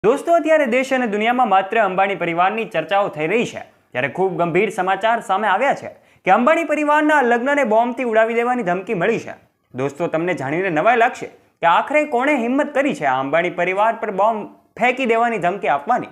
દોસ્તો, અત્યારે દેશ અને દુનિયામાં માત્ર અંબાણી પરિવારની ચર્ચાઓ થઈ રહી છે. ત્યારે ખૂબ ગંભીર સમાચાર સામે આવ્યા છે કે અંબાણી પરિવારના લગ્નને બોમ્બથી ઉડાવી દેવાની ધમકી મળી છે. દોસ્તો, તમને જાણીને નવાઈ લાગશે કે આખરે કોણે હિંમત કરી છે આ અંબાણી પરિવાર પર બોમ્બ ફેંકી દેવાની ધમકી આપવાની.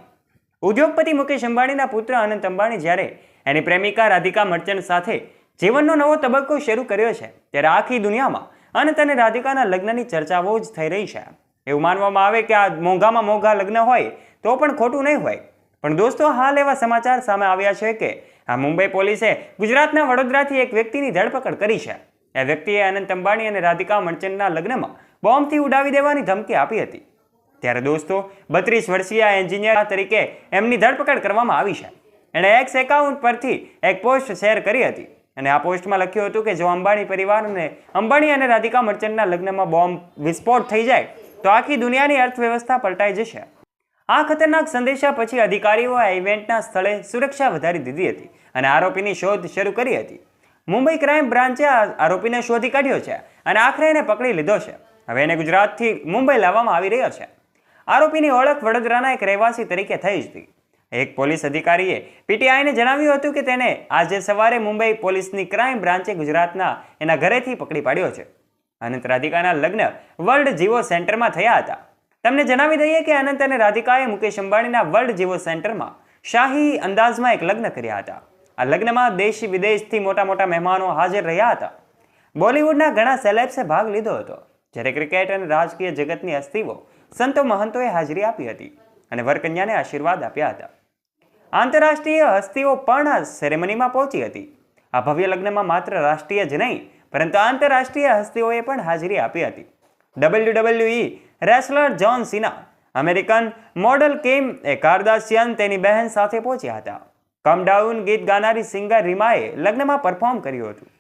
ઉદ્યોગપતિ મુકેશ અંબાણીના પુત્ર અનંત અંબાણી જ્યારે એની પ્રેમિકા રાધિકા મર્ચન્ટ સાથે જીવનનો નવો તબક્કો શરૂ કર્યો છે, ત્યારે આખી દુનિયામાં અનંત અને રાધિકાના લગ્નની ચર્ચાઓ જ થઈ રહી છે. એવું માનવામાં આવે કે આ મોંઘામાં મોંઘા લગ્ન હોય તો પણ ખોટું નહીં હોય. પણ દોસ્તો, હાલ એવા સમાચાર સામે આવ્યા છે કે આ મુંબઈ પોલીસે ગુજરાતના વડોદરાથી એક વ્યક્તિની ધરપકડ કરી છે. એ વ્યક્તિએ અનંત અંબાણી અને રાધિકા મર્ચન્ટના લગ્નમાં બોમ્બથી ઉડાવી દેવાની ધમકી આપી હતી. ત્યારે દોસ્તો, 32 વર્ષીય એન્જિનિયર તરીકે એમની ધરપકડ કરવામાં આવી છે. એણે એક્સ એકાઉન્ટ પરથી એક પોસ્ટ શેર કરી હતી અને આ પોસ્ટમાં લખ્યું હતું કે જો અંબાણી અને રાધિકા મર્ચન્ટના લગ્નમાં બોમ્બ વિસ્ફોટ થઈ જાય તો આખી દુનિયાની અર્થવ્યવસ્થા પલટાઈ જશે. આ ખતરનાક સંદેશા પછી અધિકારીઓએ આ ઇવેન્ટના સ્થળે સુરક્ષા વધારી દીધી હતી અને આરોપીની શોધ શરૂ કરી હતી. મુંબઈ ક્રાઇમ બ્રાન્ચે આ આરોપીને શોધી કાઢ્યો છે અને આખરે એને પકડી લીધો છે. હવે એને ગુજરાતથી મુંબઈ લાવવામાં આવી રહ્યો છે. આરોપીની ઓળખ વડોદરાના એક રહેવાસી તરીકે થઈ હતી. એક પોલીસ અધિકારીએ પીટીઆઈને જણાવ્યું હતું કે તેને આજે સવારે મુંબઈ પોલીસની ક્રાઇમ બ્રાન્ચે ગુજરાતના એના ઘરેથી પકડી પાડ્યો છે. અનંત રાધિકાના લગ્ન વર્લ્ડ જીવો સેન્ટરમાં થયા હતા. તમને જણાવી દઈએ કે અનંત અને રાધિકાએ મુકેશ અંબાણીના વર્લ્ડ જીવો સેન્ટરમાં શાહી અંદાજમાં એક લગ્ન કર્યા હતા. આ લગ્નમાં દેશ વિદેશથી મોટા મહેમાનો હાજર રહ્યા હતા. બોલિવૂડના ઘણા સેલેબ્સે ભાગ લીધો હતો, જ્યારે ક્રિકેટ અને રાજકીય જગતની હસ્તીઓ સંતો મહંતોએ હાજરી આપી હતી અને વરકન્યાને આશીર્વાદ આપ્યા હતા. આંતરરાષ્ટ્રીય હસ્તીઓ પણ આ સેરેમનીમાં પહોંચી હતી. આ ભવ્ય લગ્નમાં માત્ર રાષ્ટ્રીય જ નહીં પરંતુ આંતરરાષ્ટ્રીય હસ્તીઓએ પણ હાજરી આપી હતી. WWE wrestler John Cena, American model Kim Kardashian તેની બહેન સાથે પહોંચ્યા હતા. કમ ડાઉન ગીત ગાનારી સિંગર રીમાએ લગ્નમાં પરફોર્મ કર્યું હતું.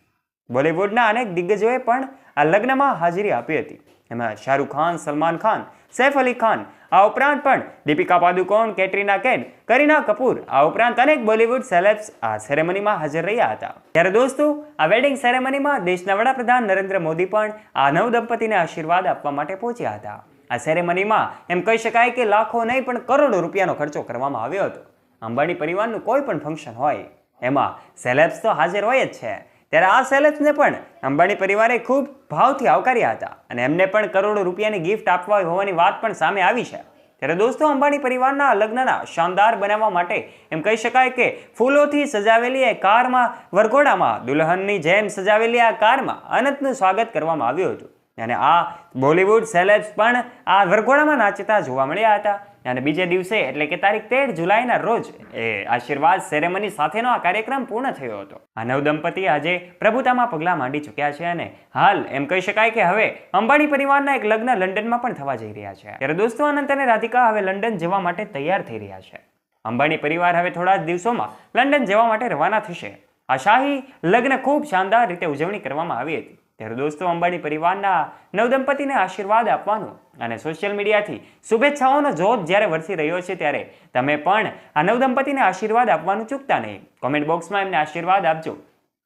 બોલિવૂડના અનેક દિગ્ગજોએ પણ આ લગ્નમાં હાજરી આપી હતી. એમાં શાહરૂખ ખાન, સલમાન ખાન, સૈફ અલી ખાન, આ ઉપરાંત પણ દીપિકા પાદુકોણ, કેટરીના કૈફ, કરીના કપૂર, આ ઉપરાંત અનેક બોલિવૂડ સેલેબ્સ આ સેરેમનીમાં હાજર રહ્યા હતા. ત્યારે દોસ્તો, આ વેડિંગ સેરેમનીમાં દેશના વડાપ્રધાન નરેન્દ્ર મોદી પણ આ નવદંપતીને આશીર્વાદ આપવા માટે પહોંચ્યા હતા. આ સેરેમનીમાં એમ કહી શકાય કે લાખો નહીં પણ કરોડો રૂપિયાનો ખર્ચો કરવામાં આવ્યો હતો. અંબાણી પરિવારનું કોઈ પણ ફંક્શન હોય એમાં સેલેબ્સ તો હાજર હોય જ છે. ત્યારે આ સેલેબ્સને પણ અંબાણી પરિવારે ખૂબ ભાવથી આવકાર્યા હતા અને એમને પણ કરોડો રૂપિયાની ગિફ્ટ આપવા હોવાની વાત પણ સામે આવી છે. ત્યારે દોસ્તો, અંબાણી પરિવારના લગ્નના શાનદાર બનાવવા માટે એમ કહી શકાય કે ફૂલોથી સજાવેલી એ કારમાં વરઘોડામાં દુલ્હનની જેમ સજાવેલી આ કારમાં અનંતનું સ્વાગત કરવામાં આવ્યું હતું અને આ બોલિવૂડ સેલેબ્સ પણ આ વરઘોડામાં નાચતા જોવા મળ્યા હતા. અને બીજે દિવસે એટલે કે તારીખ 13 જુલાઈના રોજ એ આશીર્વાદ સેરેમની સાથેનો આ કાર્યક્રમ પૂર્ણ થયો હતો. આ નવદંપતિ આજે પ્રભુતામાં પગલાં માંડી ચૂક્યા છે અને હાલ એમ કહી શકાય કે હવે અંબાણી પરિવારના એક લગ્ન લંડનમાં પણ થવા જઈ રહ્યા છે. ત્યારે દોસ્તો, અનંત અને રાધિકા હવે લંડન જવા માટે તૈયાર થઈ રહ્યા છે. અંબાણી પરિવાર હવે થોડા જ દિવસોમાં લંડન જવા માટે રવાના થશે. આ શાહી લગ્ન ખૂબ શાનદાર રીતે ઉજવણી કરવામાં આવી હતી. ત્યારે દોસ્તો, અંબાણી પરિવારના નવદંપતિને આશીર્વાદ આપવાનો અને સોશિયલ મીડિયાથી શુભેચ્છાઓનો જોત જ્યારે વરસી રહ્યો છે, ત્યારે તમે પણ આ નવદંપતિને આશીર્વાદ આપવાનું ચૂકતા નહીં. કોમેન્ટ બોક્સમાં એમને આશીર્વાદ આપજો.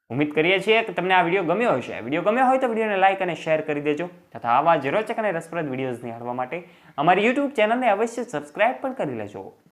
ઉમ્મીદ કરીએ છીએ કે તમને આ વિડીયો ગમ્યો હશે. વિડીયો ગમ્યો હોય તો વિડીયોને લાઇક અને શેર કરી દેજો તથા આવા જ રોચક અને રસપ્રદ વિડીયોઝ નિહાળવા માટે અમારી યુટ્યુબ ચેનલને અવશ્ય સબસ્ક્રાઇબ પણ કરી લેજો.